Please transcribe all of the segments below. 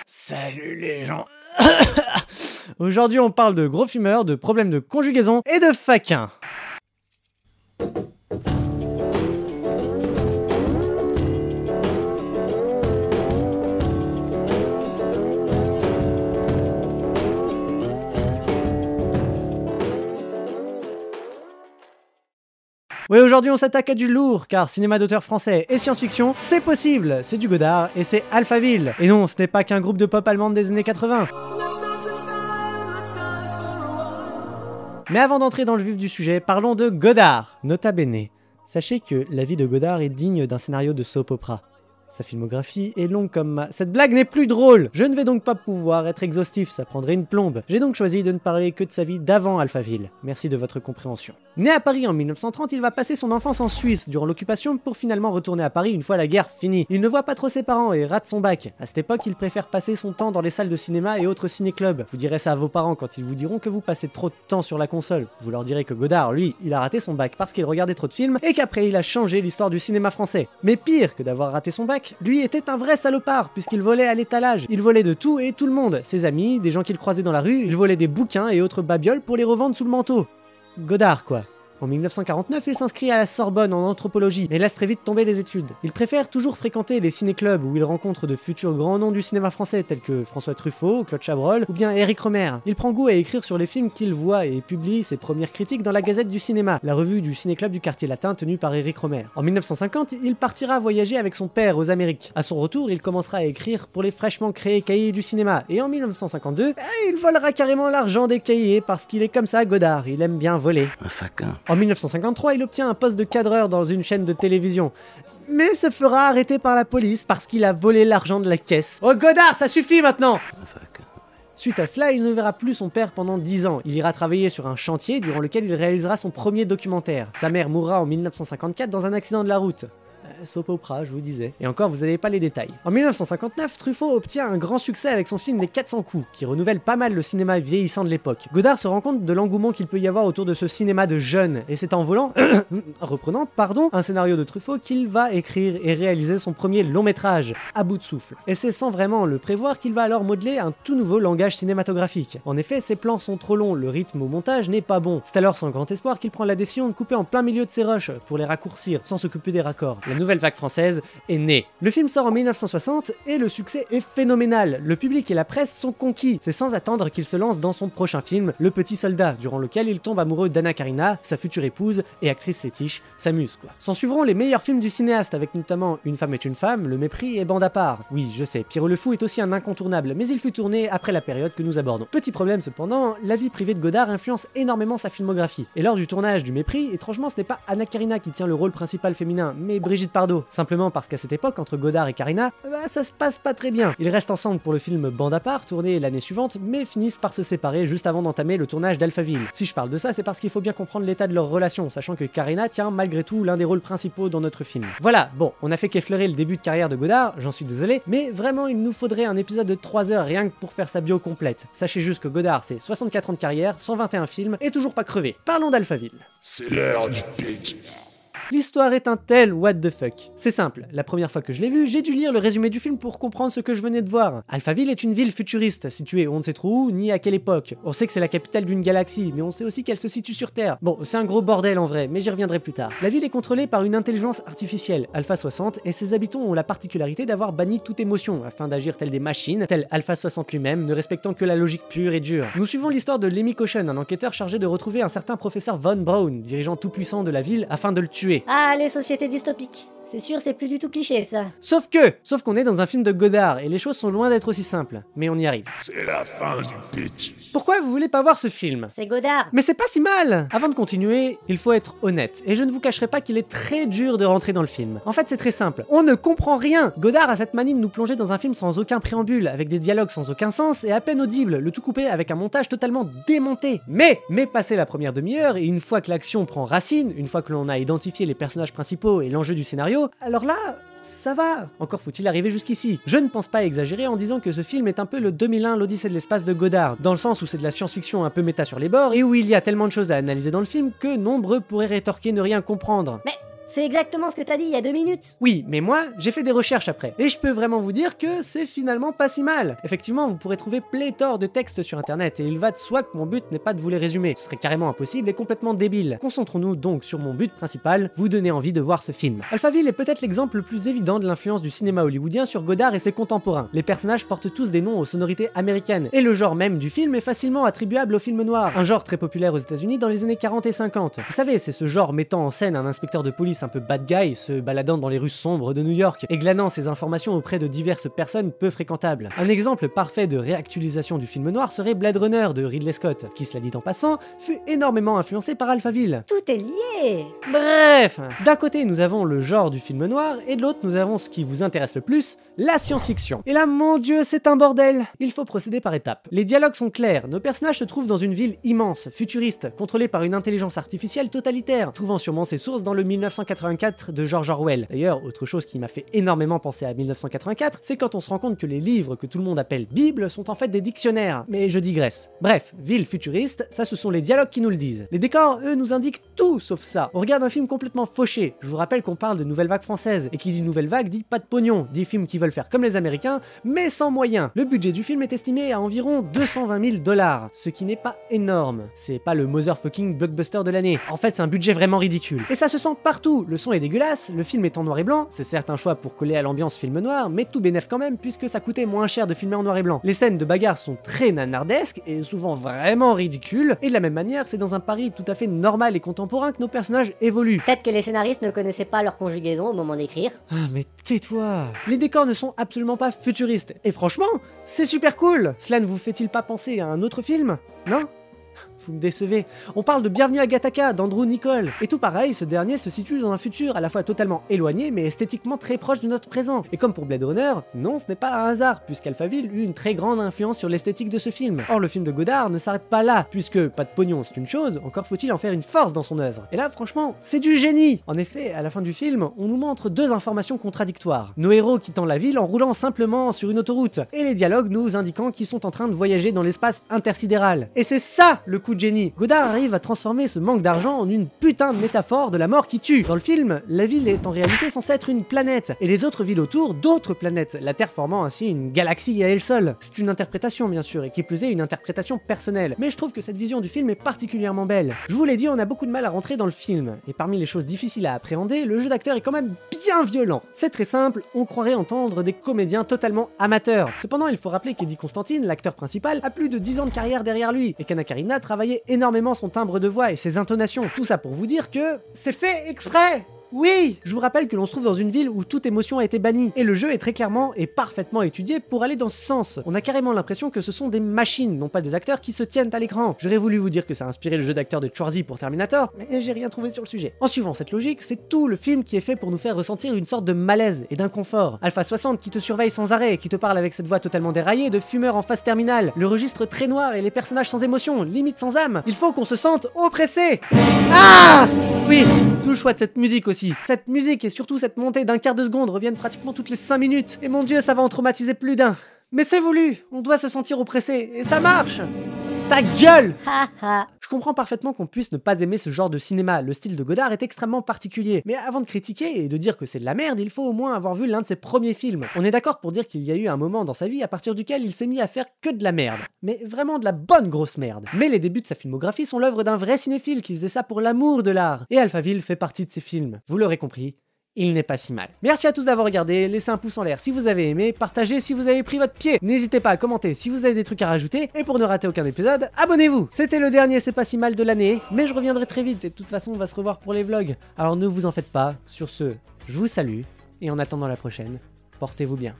Salut les gens. Aujourd'hui on parle de gros fumeurs, de problèmes de conjugaison et de faquins. Oui, aujourd'hui on s'attaque à du lourd, car cinéma d'auteur français et science-fiction, c'est possible, c'est du Godard et c'est Alphaville. Et non, ce n'est pas qu'un groupe de pop allemande des années 80. Mais avant d'entrer dans le vif du sujet, parlons de Godard. Nota bene, sachez que la vie de Godard est digne d'un scénario de soap opera. Sa filmographie est longue comme ma... Cette blague n'est plus drôle. Je ne vais donc pas pouvoir être exhaustif, ça prendrait une plombe. J'ai donc choisi de ne parler que de sa vie d'avant Alphaville. Merci de votre compréhension. Né à Paris en 1930, il va passer son enfance en Suisse durant l'occupation pour finalement retourner à Paris une fois la guerre finie. Il ne voit pas trop ses parents et rate son bac. À cette époque, il préfère passer son temps dans les salles de cinéma et autres ciné-clubs. Vous direz ça à vos parents quand ils vous diront que vous passez trop de temps sur la console. Vous leur direz que Godard, lui, il a raté son bac parce qu'il regardait trop de films et qu'après il a changé l'histoire du cinéma français. Mais pire que d'avoir raté son bac, lui était un vrai salopard puisqu'il volait à l'étalage. Il volait de tout et tout le monde, ses amis, des gens qu'il croisait dans la rue, il volait des bouquins et autres babioles pour les revendre sous le manteau. Godard quoi. En 1949, il s'inscrit à la Sorbonne en anthropologie, mais laisse très vite tomber les études. Il préfère toujours fréquenter les ciné-clubs où il rencontre de futurs grands noms du cinéma français tels que François Truffaut, Claude Chabrol ou bien Éric Rohmer. Il prend goût à écrire sur les films qu'il voit et publie ses premières critiques dans la Gazette du cinéma, la revue du ciné-club du quartier latin tenue par Éric Rohmer. En 1950, il partira voyager avec son père aux Amériques. À son retour, il commencera à écrire pour les fraîchement créés cahiers du cinéma, et en 1952, il volera carrément l'argent des cahiers parce qu'il est comme ça Godard, il aime bien voler. Un faquin. En 1953, il obtient un poste de cadreur dans une chaîne de télévision, mais se fera arrêter par la police parce qu'il a volé l'argent de la caisse. Oh Godard, ça suffit maintenant! Un faquin. Suite à cela, il ne verra plus son père pendant 10 ans. Il ira travailler sur un chantier durant lequel il réalisera son premier documentaire. Sa mère mourra en 1954 dans un accident de la route. Soap opera, je vous disais. Et encore, vous n'avez pas les détails. En 1959, Truffaut obtient un grand succès avec son film Les 400 coups, qui renouvelle pas mal le cinéma vieillissant de l'époque. Godard se rend compte de l'engouement qu'il peut y avoir autour de ce cinéma de jeunes, et c'est en volant, un scénario de Truffaut qu'il va écrire et réaliser son premier long métrage, À bout de souffle. Et c'est sans vraiment le prévoir qu'il va alors modeler un tout nouveau langage cinématographique. En effet, ses plans sont trop longs, le rythme au montage n'est pas bon. C'est alors sans grand espoir qu'il prend la décision de couper en plein milieu de ses rushs, pour les raccourcir, sans s'occuper des raccords. La nouvelle vague française est née. Le film sort en 1960 et le succès est phénoménal. Le public et la presse sont conquis. C'est sans attendre qu'il se lance dans son prochain film, Le Petit Soldat, durant lequel il tombe amoureux d'Anna Karina, sa future épouse et actrice fétiche, s'amuse quoi. S'en suivront les meilleurs films du cinéaste avec notamment Une femme est une femme, Le Mépris et Bande à part. Oui, je sais, Pierrot le Fou est aussi un incontournable, mais il fut tourné après la période que nous abordons. Petit problème cependant, la vie privée de Godard influence énormément sa filmographie. Et lors du tournage du Mépris, étrangement ce n'est pas Anna Karina qui tient le rôle principal féminin, mais Brigitte Bardot. Simplement parce qu'à cette époque, entre Godard et Karina, ça se passe pas très bien. Ils restent ensemble pour le film Bande à part, tourné l'année suivante, mais finissent par se séparer juste avant d'entamer le tournage d'Alphaville. Si je parle de ça, c'est parce qu'il faut bien comprendre l'état de leur relation, sachant que Karina tient malgré tout l'un des rôles principaux dans notre film. Voilà, bon, on a fait qu'effleurer le début de carrière de Godard, j'en suis désolé, mais vraiment il nous faudrait un épisode de 3 heures rien que pour faire sa bio complète. Sachez juste que Godard, c'est 64 ans de carrière, 121 films, et toujours pas crevé. Parlons d'Alphaville. C'est l'heure du pitch. L'histoire est un tel what the fuck. C'est simple, la première fois que je l'ai vu, j'ai dû lire le résumé du film pour comprendre ce que je venais de voir. Alphaville est une ville futuriste, située on ne sait trop où, ni à quelle époque. On sait que c'est la capitale d'une galaxie, mais on sait aussi qu'elle se situe sur Terre. Bon, c'est un gros bordel en vrai, mais j'y reviendrai plus tard. La ville est contrôlée par une intelligence artificielle, Alpha 60, et ses habitants ont la particularité d'avoir banni toute émotion, afin d'agir tels des machines, tel Alpha 60 lui-même, ne respectant que la logique pure et dure. Nous suivons l'histoire de Lemmy Caution, un enquêteur chargé de retrouver un certain professeur Von Braun, dirigeant tout-puissant de la ville, afin de le tuer. Ah, les sociétés dystopiques. C'est sûr, c'est plus du tout cliché, ça. Sauf qu'on est dans un film de Godard, et les choses sont loin d'être aussi simples. Mais on y arrive. C'est la fin du pitch. Pourquoi vous voulez pas voir ce film? C'est Godard. Mais c'est pas si mal! Avant de continuer, il faut être honnête, et je ne vous cacherai pas qu'il est très dur de rentrer dans le film. En fait, c'est très simple. On ne comprend rien! Godard a cette manie de nous plonger dans un film sans aucun préambule, avec des dialogues sans aucun sens et à peine audibles, le tout coupé avec un montage totalement démonté. Mais passé la première demi-heure, et une fois que l'action prend racine, une fois que l'on a identifié les personnages principaux et l'enjeu du scénario, alors là, ça va. Encore faut-il arriver jusqu'ici. Je ne pense pas exagérer en disant que ce film est un peu le 2001 l'Odyssée de l'espace de Godard, dans le sens où c'est de la science-fiction un peu méta sur les bords, et où il y a tellement de choses à analyser dans le film que nombreux pourraient rétorquer ne rien comprendre. Mais C'est exactement ce que t'as dit il y a 2 minutes. Oui, mais moi, j'ai fait des recherches après, et je peux vraiment vous dire que c'est finalement pas si mal. Effectivement, vous pourrez trouver pléthore de textes sur internet, et il va de soi que mon but n'est pas de vous les résumer, ce serait carrément impossible et complètement débile. Concentrons-nous donc sur mon but principal, vous donner envie de voir ce film. Alphaville est peut-être l'exemple le plus évident de l'influence du cinéma hollywoodien sur Godard et ses contemporains. Les personnages portent tous des noms aux sonorités américaines, et le genre même du film est facilement attribuable au film noir, un genre très populaire aux États-Unis dans les années 40 et 50. Vous savez, c'est ce genre mettant en scène un inspecteur de police un peu bad guy, se baladant dans les rues sombres de New York et glanant ses informations auprès de diverses personnes peu fréquentables. Un exemple parfait de réactualisation du film noir serait Blade Runner de Ridley Scott, qui, cela dit en passant, fut énormément influencé par Alphaville. Tout est lié. Bref, d'un côté nous avons le genre du film noir et de l'autre nous avons ce qui vous intéresse le plus, la science-fiction. Et là, mon dieu, c'est un bordel. Il faut procéder par étapes. Les dialogues sont clairs, nos personnages se trouvent dans une ville immense, futuriste, contrôlée par une intelligence artificielle totalitaire, trouvant sûrement ses sources dans le 1984 de George Orwell. D'ailleurs, autre chose qui m'a fait énormément penser à 1984, c'est quand on se rend compte que les livres que tout le monde appelle Bible sont en fait des dictionnaires. Mais je digresse. Bref, ville futuriste, ça ce sont les dialogues qui nous le disent. Les décors, eux, nous indiquent tout sauf ça. On regarde un film complètement fauché. Je vous rappelle qu'on parle de nouvelle vague française, et qui dit nouvelle vague dit pas de pognon, dit films qui veulent faire comme les Américains, mais sans moyens. Le budget du film est estimé à environ 220 000 $, ce qui n'est pas énorme. C'est pas le motherfucking blockbuster de l'année. En fait, c'est un budget vraiment ridicule. Et ça se sent partout. Le son est dégueulasse, le film est en noir et blanc, c'est certes un choix pour coller à l'ambiance film noir, mais tout bénef quand même, puisque ça coûtait moins cher de filmer en noir et blanc. Les scènes de bagarre sont très nanardesques et souvent vraiment ridicules, et de la même manière, c'est dans un Paris tout à fait normal et contemporain que nos personnages évoluent. Peut-être que les scénaristes ne connaissaient pas leur conjugaison au moment d'écrire. Ah mais tais-toi. Les décors ne sont absolument pas futuristes, et franchement, c'est super cool. Cela ne vous fait-il pas penser à un autre film? Non? Vous me décevez. On parle de Bienvenue à Gattaca d'Andrew Niccol. Et tout pareil, ce dernier se situe dans un futur à la fois totalement éloigné mais esthétiquement très proche de notre présent. Et comme pour Blade Runner, non, ce n'est pas un hasard, puisqu'Alphaville eut une très grande influence sur l'esthétique de ce film. Or, le film de Godard ne s'arrête pas là, puisque pas de pognon c'est une chose, encore faut-il en faire une force dans son œuvre. Et là, franchement, c'est du génie. En effet, à la fin du film, on nous montre deux informations contradictoires. Nos héros quittant la ville en roulant simplement sur une autoroute, et les dialogues nous indiquant qu'ils sont en train de voyager dans l'espace intersidéral. Et c'est ça le coup de génie. Godard arrive à transformer ce manque d'argent en une putain de métaphore de la mort qui tue. Dans le film, la ville est en réalité censée être une planète, et les autres villes autour d'autres planètes, la Terre formant ainsi une galaxie à elle seule. C'est une interprétation bien sûr, et qui plus est une interprétation personnelle, mais je trouve que cette vision du film est particulièrement belle. Je vous l'ai dit, on a beaucoup de mal à rentrer dans le film, et parmi les choses difficiles à appréhender, le jeu d'acteur est quand même bien violent. C'est très simple, on croirait entendre des comédiens totalement amateurs. Cependant, il faut rappeler qu'Eddie Constantine, l'acteur principal, a plus de 10 ans de carrière derrière lui, et qu'Anna Karina travaillait énormément son timbre de voix et ses intonations. Tout ça pour vous dire que c'est fait exprès. Oui, je vous rappelle que l'on se trouve dans une ville où toute émotion a été bannie, et le jeu est très clairement et parfaitement étudié pour aller dans ce sens. On a carrément l'impression que ce sont des machines, non pas des acteurs qui se tiennent à l'écran. J'aurais voulu vous dire que ça a inspiré le jeu d'acteur de Schwarzy pour Terminator, mais j'ai rien trouvé sur le sujet. En suivant cette logique, c'est tout le film qui est fait pour nous faire ressentir une sorte de malaise et d'inconfort. Alpha 60 qui te surveille sans arrêt, qui te parle avec cette voix totalement déraillée de fumeur en phase terminale, le registre très noir et les personnages sans émotion, limite sans âme. Il faut qu'on se sente oppressé. Ah oui, tout le choix de cette musique aussi. Cette musique et surtout cette montée d'un quart de seconde reviennent pratiquement toutes les 5 minutes. Et mon dieu, ça va en traumatiser plus d'un. Mais c'est voulu, on doit se sentir oppressé, et ça marche. Ta gueule! Je comprends parfaitement qu'on puisse ne pas aimer ce genre de cinéma, le style de Godard est extrêmement particulier. Mais avant de critiquer et de dire que c'est de la merde, il faut au moins avoir vu l'un de ses premiers films. On est d'accord pour dire qu'il y a eu un moment dans sa vie à partir duquel il s'est mis à faire que de la merde. Mais vraiment de la bonne grosse merde. Mais les débuts de sa filmographie sont l'œuvre d'un vrai cinéphile qui faisait ça pour l'amour de l'art. Et Alphaville fait partie de ces films, vous l'aurez compris. Il n'est pas si mal. Merci à tous d'avoir regardé, laissez un pouce en l'air si vous avez aimé, partagez si vous avez pris votre pied, n'hésitez pas à commenter si vous avez des trucs à rajouter, et pour ne rater aucun épisode, abonnez-vous. C'était le dernier C'est pas si mal de l'année, mais je reviendrai très vite et de toute façon on va se revoir pour les vlogs, alors ne vous en faites pas. Sur ce, je vous salue, et en attendant la prochaine, portez-vous bien.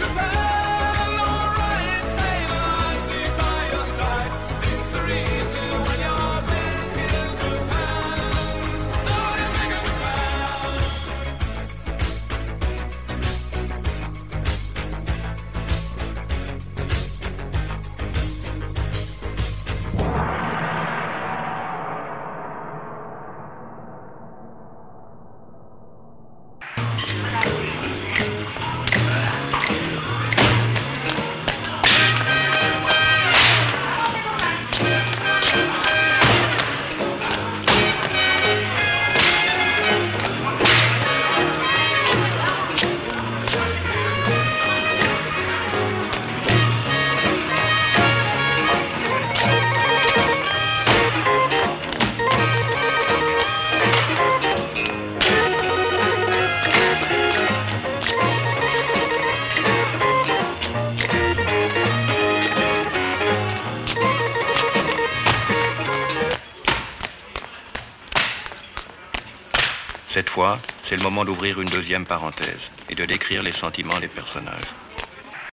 Japan. fois, c'est le moment d'ouvrir une deuxième parenthèse et de décrire les sentiments des personnages.